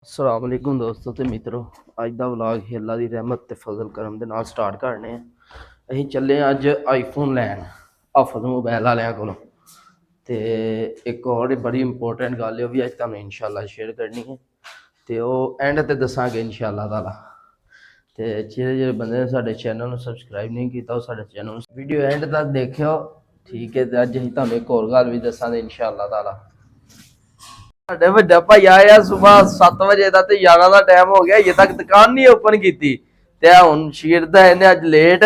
अस्सलाम वालेकुम दोस्तों ते मित्रों। अज का व्लॉग अल्लाह की रहमत ते फजल करम दे नाल स्टार्ट करने असीं चले अज आईफोन लैन हफद मोबाइल वालियां कोलों। ते एक और बड़ी इंपोर्टेंट गल है भी अज तुहानूं इंशाअल्लाह शेयर करनी है ते ओह एंड ते दसांगे इंशाअल्लाह ताला। ते जेह्ड़े बंदे ने साडे चैनल नूं सबसक्राइब नहीं कीता ओह साडे चैनल वीडियो एंड तक देखियो, ठीक है। ते अज असीं तुहानूं एक होर गल भी दसांगे इंशाअल्लाह ताला। ਸਾਡੇ ਵੱਡਾ ਭਾਈ ਆਇਆ ਸਵੇਰ 7 ਵਜੇ ਦਾ ਤੇ 11 ਦਾ ਟਾਈਮ ਹੋ ਗਿਆ, ਅਜੇ ਤੱਕ ਦੁਕਾਨ ਨਹੀਂ ਓਪਨ ਕੀਤੀ ਤੇ ਹੁਣ ਸ਼ੀਰ ਦਾ ਇਹਨੇ ਅੱਜ ਲੇਟ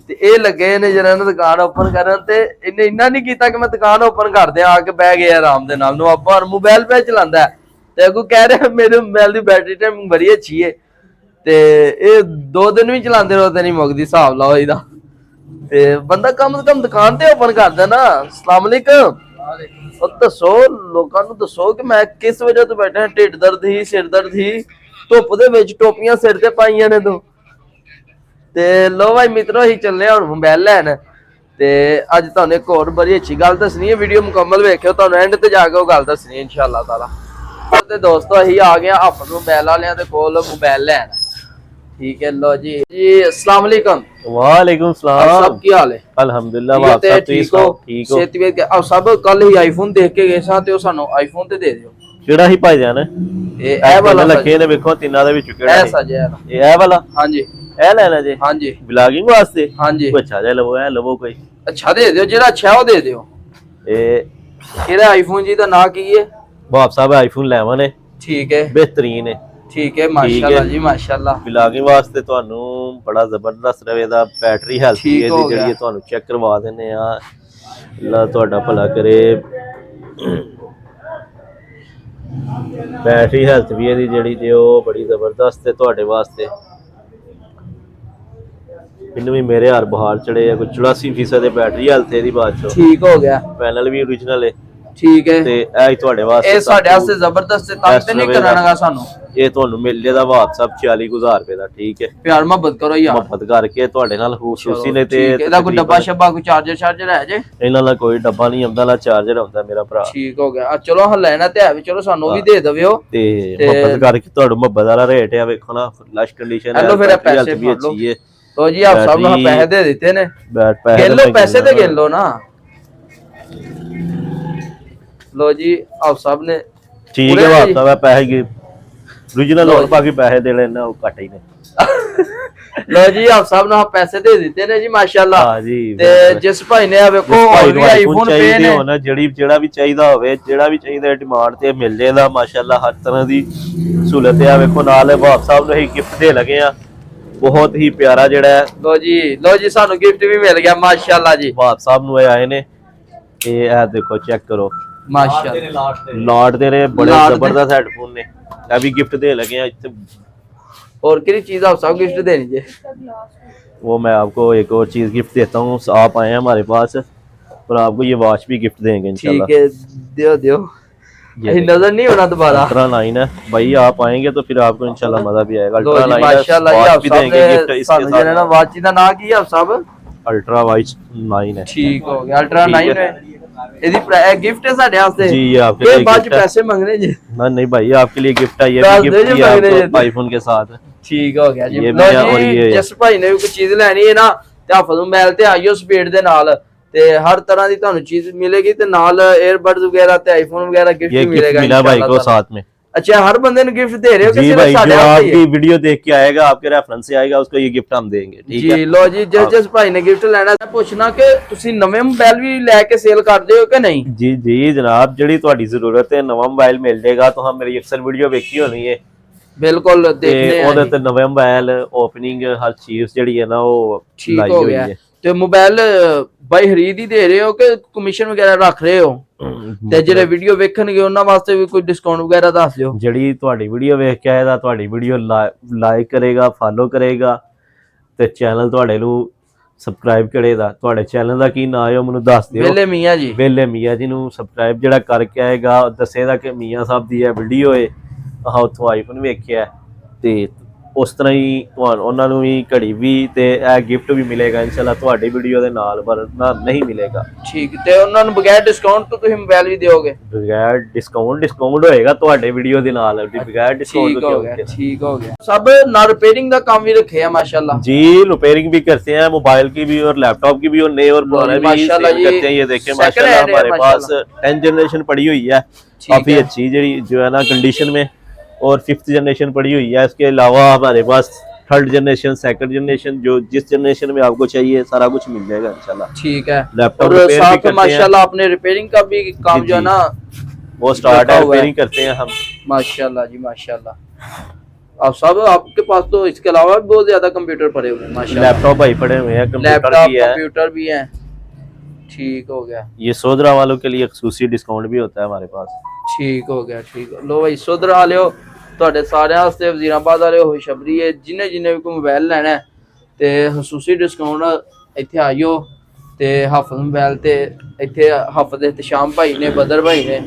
ਤੇ ਇਹ ਲੱਗੇ ਨੇ ਜਿਹਨਾਂ ਨੇ ਦੁਕਾਨ ਓਪਨ ਕਰਨ ਤੇ ਇਹਨੇ ਇੰਨਾ ਨਹੀਂ ਕੀਤਾ ਕਿ ਮੈਂ ਦੁਕਾਨ ਓਪਨ ਕਰ ਦਿਆਂ, ਆ ਕੇ ਬਹਿ ਗਿਆ ਆਰਾਮ ਦੇ ਨਾਲ ਨੂੰ। ਆਪਾਂ ਮੋਬਾਈਲ ਪੇ ਚਲਾਉਂਦਾ ਤੇ ਅੱਗੋਂ ਕਹਿ ਰਿਹਾ ਮੇਰੇ ਮੋਬਾਈਲ ਦੀ ਬੈਟਰੀ ਟਾਈਮ ਬੜੀ ਅੱਛੀ ਹੈ ਤੇ ਇਹ 2 ਦਿਨ ਵੀ ਚਲਾਉਂਦੇ ਰਹੋ ਤੇ ਨਹੀਂ ਮੁੱਕਦੀ, ਹਿਸਾਬ ਲਾਓ ਇਹਦਾ। ਤੇ ਬੰਦਾ ਕਮ ਤੋਂ ਕਮ ਦੁਕਾਨ ਤੇ ਓਪਨ ਕਰਦਾ ਨਾ। अस्सलाम वालेकुम। दसो लोगों को दसो कि मैं किस वजह तो बैठा, ढिड दर्द ही सिर दर्द ही धुप दे विच टोपियां सिर ते पाइयां ने। ते लो भाई मित्रों ही चलने हुण मोबाइल लैन ते अज तुहानूं एक होर बड़ी अच्छी गल दसनी है। वीडियो मुकम्मल वेखियो, तुहानूं एंड ते जाके वो गल दसनी है इंशाअल्लाह ताला। ते दोस्तों असीं आ गए हफद मोबाइल वालियां दे कोल मोबाइल लैन, ठीक है। लो जी जी अस्सलाम वालेकुम। वालेकुम सलाम। सब की हाल है? अल्हम्दुलिल्लाह ठीक है, ठीक हो छेती के अब सब कल ही आईफोन देख के गए सा ते ओ सानू आईफोन ते दे दियो। ਕਿਹੜਾ ਹੀ ਭਾਈ ਜਾਨ ਇਹ ਵਾਲਾ ਲੱਗੇ ਨੇ, ਵੇਖੋ ਤਿੰਨਾਂ ਦੇ ਵਿੱਚ ਕਿਹੜਾ ऐसा जे है ਇਹ ਵਾਲਾ। हां जी ਇਹ ਲੈਣਾ ਜੀ? हां जी ਵਲੌਗਿੰਗ ਵਾਸਤੇ। हां जी ਕੋਈ ਅੱਛਾ ਜਿਹਾ ਲਵੋ, ਇਹ ਲਵੋ ਕੋਈ अच्छा दे दियो, जेड़ा अच्छा वो दे दियो। ਇਹ ਇਹਦਾ ਆਈਫੋਨ ਜੀ ਦਾ ਨਾਂ ਕੀ ਹੈ? ਬਾਪ ਸਾਹਿਬ ਆਈਫੋਨ ਲੈਵਾਂ ਨੇ, ਠੀਕ ਹੈ ਬਿਹਤਰੀਨ ਹੈ। ठीक है माशाल्लाह जी माशाल्लाह। ਵਲੌਗਿੰਗ ਵਾਸਤੇ ਤੁਹਾਨੂੰ ਬੜਾ ਜ਼ਬਰਦਸਤ ਰਵੇ ਦਾ ਬੈਟਰੀ ਹੈਲਥ ठीक ਇਹਦੀ हो ਜਿਹੜੀ गया। ਹੈ ਤੁਹਾਨੂੰ ਚੈੱਕ ਕਰਵਾ ਦਿੰਨੇ ਆ। ਅੱਲਾ ਤੁਹਾਡਾ ਭਲਾ ਕਰੇ। बैटरी हेल्थ भी ਇਹਦੀ ਜਿਹੜੀ ਜੇ ਉਹ ਬੜੀ ਜ਼ਬਰਦਸਤ ਹੈ ਤੁਹਾਡੇ ਵਾਸਤੇ। ਇਹਨੂੰ ਵੀ ਮੇਰੇ ਹਰ ਬਹਾਰ ਚੜੇ ਆ, ਕੋਈ 84% ਦੇ ਬੈਟਰੀ ਹੈਲਥ ਇਹਦੀ ਬਾਅਦ ਚੋਂ। ठीक हो गया, ਪੈਨਲ ਵੀ ओरिजिनल ਹੈ, ठीक है। ਤੇ ਇਹ ਹੀ ਤੁਹਾਡੇ ਵਾਸਤੇ ਇਹ ਸਾਡੇ ਵਾਸਤੇ ਜ਼ਬਰਦਸਤ ਤੰਗ ਤੇ ਨਹੀਂ ਕਰਾਣਾਗਾ ਸਾਨੂੰ। ਇਹ ਤੁਹਾਨੂੰ ਮਿਲ ਜੇਦਾ WhatsApp 40000 ਰੁਪਏ ਦਾ, ਠੀਕ ਹੈ। ਪਿਆਰ ਮੁਹੱਬਤ ਕਰੋ ਯਾਰ, ਮੁਹੱਬਤ ਕਰਕੇ ਤੁਹਾਡੇ ਨਾਲ ਖੂਬਸੂਰਤੀ ਨੇ। ਤੇ ਇਹਦਾ ਕੋਈ ਡੱਬਾ ਸ਼ੱਬਾ ਕੋਈ ਚਾਰਜਰ ਹੈ ਜੇ? ਇਹਨਾਂ ਦਾ ਕੋਈ ਡੱਬਾ ਨਹੀਂ ਆਉਂਦਾ, ਨਾ ਚਾਰਜਰ ਆਉਂਦਾ ਮੇਰਾ ਭਰਾ। ਠੀਕ ਹੋ ਗਿਆ। ਚਲੋ ਹਾਂ ਲੈਣਾ ਤੇ ਹੈ ਵੀ, ਚਲੋ ਸਾਨੂੰ ਵੀ ਦੇ ਦਵਿਓ ਤੇ ਮੁਹੱਬਤ ਕਰਕੇ ਤੁਹਾਨੂੰ ਮੁਹੱਬਤ ਵਾਲਾ ਰੇਟ ਆ, ਵੇਖੋ ਨਾ ਫਲੈਸ਼ ਕੰਡੀਸ਼ਨ ਹੈ। हेलो फिर पैसे भी अच्छी है। तो जी आप सब ने पैसे दे देते ने, पैसे गिन लो पैसे तो गिन लो ना। लो जी आप सब ने ठीक है बात है, पैसे की ओरिजिनल और बाकी पैसे दे लेना वो कट ही ने। लो जी आप सब ने पैसे दे देते ने जी माशाल्लाह। हां जी ते जिस भाई ने ਵੇਖੋ ਹੋਰ ਵੀ ਆਈਫੋਨ पे ने ਹੋਣਾ, ਜਿਹੜਾ ਵੀ ਚਾਹੀਦਾ ਹੋਵੇ, ਜਿਹੜਾ ਵੀ ਚਾਹੀਦਾ ਡਿਮਾਂਡ ਤੇ ਮਿਲ ਜੇਦਾ ਮਾਸ਼ਾਅੱਲਾ। ਹਰ ਤਰ੍ਹਾਂ ਦੀ ਸਹੂਲਤ ਹੈ। ਵੇਖੋ ਨਾਲ ਬਾਪ ਸਾਹਿਬ ਨੂੰ ਹੀ ਗਿਫਟ ਦੇ ਲਗੇ ਆ, बहुत ही प्यारा जड़ा है। लो जी सानू गिफ्ट भी मिल गया माशाल्लाह जी। बाप साहब नु आए ने, ये देखो चेक करो माशाल्लाह। लॉट दे रहे बड़े जबरदस्त हेडफोन ने, ये भी गिफ्ट दे लगे हैं। और किसी चीज आप सब गिफ्ट देनी चाहिए? वो मैं आपको एक और चीज गिफ्ट देता हूँ। आप आए हैं हमारे पास और आपको ये वॉच भी गिफ्ट देंगे इंशाल्लाह। ठीक है दियो दियो, नजर नहीं होना दोबारा। अल्ट्रा लाइन है भाई, आप आएंगे तो फिर आपको इंशाल्लाह मजा भी आएगा। अल्ट्रा लाइन माशाल्लाह आप भी देंगे गिफ्ट इसके साथ ना। वाच का नाम की है आप सब? अल्ट्रा वाच 9 है। ठीक हो गया, अल्ट्रा 9 है। ਇਹਦੀ गिफ्ट है साडे वास्ते जी, आपके लिए बाद पैसे मांगने जी? ना नहीं भाई, आपके लिए गिफ्ट है, ये भी गिफ्ट है आपको आईफोन के साथ। ठीक हो गया जी। ये भी और ये जिस भाई ने भी कोई चीज लेनी है ना ते हफद मोबाइल ते आइयो स्पीड दे नाल ते हर तरह की ਤੁਹਾਨੂੰ चीज मिलेगी ते नाल एयरबड्स वगैरह ते आईफोन वगैरह गिफ्ट भी मिलेगा मिला भाई को साथ में। अच्छा हर बंदे ने गिफ्ट दे रहे हो? जी भाई, जो आपकी वीडियो देख के आएगा, आपके रेफरेंस से आएगा, उसको ये गिफ्ट हम देंगे, ठीक है जी। लो जी जिस भाई ने गिफ्ट लेना है पूछना कि ਤੁਸੀਂ ਨਵੇਂ ਮੋਬਾਈਲ ਵੀ ਲੈ ਕੇ ਸੇਲ ਕਰਦੇ ਹੋ ਕਿ ਨਹੀਂ? जी जी जनाब, ਜਿਹੜੀ ਤੁਹਾਡੀ ਜ਼ਰੂਰਤ ਹੈ ਨਵਾਂ ਮੋਬਾਈਲ ਮਿਲ ਜਾਏਗਾ। तो हम मेरी अक्सर वीडियो ਵੇਖੀ ਹੋਣੀ ਹੈ, ਬਿਲਕੁਲ ਦੇਖਨੇ ਆ ਉਹਦੇ ਤੇ ਨਵੇਂ ਮੋਬਾਈਲ ਓਪਨਿੰਗ ਹਰ ਚੀਜ਼ ਜਿਹੜੀ ਹੈ ਨਾ ਉਹ ਲਾਈ ਹੋਈ ਹੈ। ਤੇ ਮੋਬਾਈਲ ਬਾਈ ਖਰੀਦ ਹੀ ਦੇ ਰਹੇ ਹੋ ਕਿ ਕਮਿਸ਼ਨ ਵਗੈਰਾ ਰੱਖ ਰਹੇ ਹੋ? ਤੇ ਜਿਹੜੇ ਵੀਡੀਓ ਵੇਖਣਗੇ ਉਹਨਾਂ ਵਾਸਤੇ ਵੀ ਕੋਈ ਡਿਸਕਾਊਂਟ ਵਗੈਰਾ ਦੱਸ ਦਿਓ। ਜਿਹੜੀ ਤੁਹਾਡੀ ਵੀਡੀਓ ਵੇਖ ਕੇ ਆਏਗਾ, ਤੁਹਾਡੀ ਵੀਡੀਓ ਲਾਈਕ ਕਰੇਗਾ, ਫਾਲੋ ਕਰੇਗਾ ਤੇ ਚੈਨਲ ਤੁਹਾਡੇ ਨੂੰ ਸਬਸਕ੍ਰਾਈਬ ਕਰੇਗਾ। ਤੁਹਾਡੇ ਚੈਨਲ ਦਾ ਕੀ ਨਾਮ ਹੈ ਉਹ ਮੈਨੂੰ ਦੱਸ ਦਿਓ। ਵੇਲੇ ਮੀਆਂ ਜੀ, ਵੇਲੇ ਮੀਆਂ ਜੀ ਨੂੰ ਸਬਸਕ੍ਰਾਈਬ ਜਿਹੜਾ ਕਰਕੇ ਆਏਗਾ, ਦੱਸੇਗਾ ਕਿ ਮੀਆਂ ਸਾਹਿਬ ਦੀ ਇਹ ਵੀਡੀਓ ਹੈ, ਆਹ ਉੱਥੋਂ ਆਈਫੋਨ ਵੇਖਿਆ ਤੇ ਉਸ ਤਰ੍ਹਾਂ ਹੀ ਤੁਹਾਨੂੰ ਉਹਨਾਂ ਨੂੰ ਵੀ ਘੜੀ ਵੀ ਤੇ ਇਹ ਗਿਫਟ ਵੀ ਮਿਲੇਗਾ ਇਨਸ਼ਾਅੱਲਾ ਤੁਹਾਡੀ ਵੀਡੀਓ ਦੇ ਨਾਲ, ਵਰਨਾ ਨਹੀਂ ਮਿਲੇਗਾ। ਠੀਕ, ਤੇ ਉਹਨਾਂ ਨੂੰ ਬਗੈਰ ਡਿਸਕਾਊਂਟ ਤੋਂ ਤੁਸੀਂ ਮੋਬਾਈਲ ਵੀ ਦਿਓਗੇ? ਬਗੈਰ ਡਿਸਕਾਊਂਟ ਹੋਏਗਾ ਤੁਹਾਡੇ ਵੀਡੀਓ ਦੇ ਨਾਲ, ਬਗੈਰ ਡਿਸਕਾਊंट ठीक हो गया, ठीक हो गया। सब ना रिपेयरिंग का काम भी रखे हैं माशाल्लाह जी, रिपेयरिंग भी करते हैं, मोबाइल की भी और लैपटॉप की भी, और नए और पुराने भी माशाल्लाह सेल करते हैं। ये देखें second माशाल्लाह hand है हमारे पास माशाल्लाह। 10th जनरेशन पड़ी हुई है, काफी अच्छी जो है ना कंडीशन में, और 5th जनरेशन पड़ी हुई है। इसके अलावा हमारे पास 3rd जनरेशन, 2nd जनरेशन, जो जिस जनरेशन में आपको चाहिए सारा कुछ मिल जाएगा इंशाल्लाह। ठीक है। लैपटॉप और रिपेयर भी साथ करते हैं माशाल्लाह अपने रिपेयरिंग का भी काम जी, जो है ना वो स्टार्ट है, रखा हुआ है। रिपेयरिंग करते हैं हम माशाल्लाह जी माशाल्लाह। अब सब आपके पास तो इसके अलावा भी बहुत ज्यादा कंप्यूटर पड़े हुए हैं माशाल्लाह। लैपटॉप भाई पड़े हुए हैं, कंप्यूटर लैपटॉप भी है। कंप्यूटर भी है। ठीक हो गया। ये सोदरा वालों के लिए खसूसी डिस्काउंट भी होता है हमारे पास। ठीक हो गया, ठीक है। लो भाई सोदरा वाले ਤੁਹਾਡੇ ਸਾਰਿਆਂ ਵਾਸਤੇ ਵਜ਼ੀਰਾਬਾਦ ਵਾਲੇ ਖੁਸ਼ਖਬਰੀ ਹੈ, ਜਿਨੇ ਜਿਨੇ ਵੀ ਕੋਈ ਮੋਬਾਈਲ ਲੈਣਾ ਹੈ ਤੇ ਖਸੂਸੀ ਡਿਸਕਾਊਂਟ ਇੱਥੇ ਆਇਓ। ਤੇ ਹਾਫਿਜ਼ ਮੋਬਾਈਲ ਤੇ ਇੱਥੇ ਹਾਫਿਜ਼ ਇhtisham ਭਾਈ ਨੇ, ਬਦਰ ਭਾਈ ਨੇ,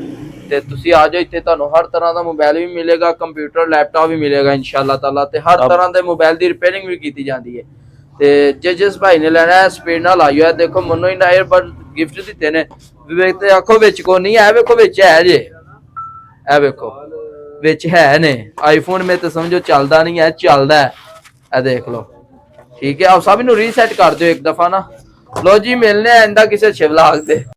ਤੇ ਤੁਸੀਂ ਆ ਜਾਓ। ਇੱਥੇ ਤੁਹਾਨੂੰ ਹਰ ਤਰ੍ਹਾਂ ਦਾ ਮੋਬਾਈਲ ਵੀ ਮਿਲੇਗਾ, ਕੰਪਿਊਟਰ ਲੈਪਟਾਪ ਵੀ ਮਿਲੇਗਾ ਇਨਸ਼ਾਅੱਲਾ ਤਾਲਾ, ਤੇ ਹਰ ਤਰ੍ਹਾਂ ਦੇ ਮੋਬਾਈਲ ਦੀ ਰਿਪੇਅਰਿੰਗ ਵੀ ਕੀਤੀ ਜਾਂਦੀ ਹੈ। ਤੇ ਜਿਸ ਭਾਈ ਨੇ ਲੈਣਾ ਹੈ ਸਪੀਡ ਨਾਲ ਆਇਓ। ਇਹ ਦੇਖੋ ਮੈਨੂੰ ਹੀ ਨਾ 에ਅਰਬਡ ਗਿਫਟ ਦਿੱਤੇ ਨੇ, ਵੇਖਦੇ ਆਖੋ ਵਿੱਚ ਕੋ ਨਹੀਂ ਹੈ, ਵੇਖੋ ਵਿੱਚ ਹੈ ਜੇ, ਇਹ ਵੇਖੋ ਵਿੱਚ ਹੈ ਨੇ। ਆਈਫੋਨ ਮੇ ਤਾਂ ਸਮਝੋ ਚੱਲਦਾ ਨਹੀਂ ਹੈ, ਚੱਲਦਾ ਹੈ, ਇਹ ਦੇਖ ਲਓ। ਠੀਕ ਹੈ, ਆਪ ਸਭ ਨੂੰ ਰੀਸੈਟ ਕਰ ਦਿਓ ਇੱਕ ਦਫਾ ਨਾ। ਲੋ ਜੀ ਮਿਲਨੇ ਆ ਇੰਦਾ ਕਿਸੇ ਸ਼ਿਵਲਾਗ ਤੇ।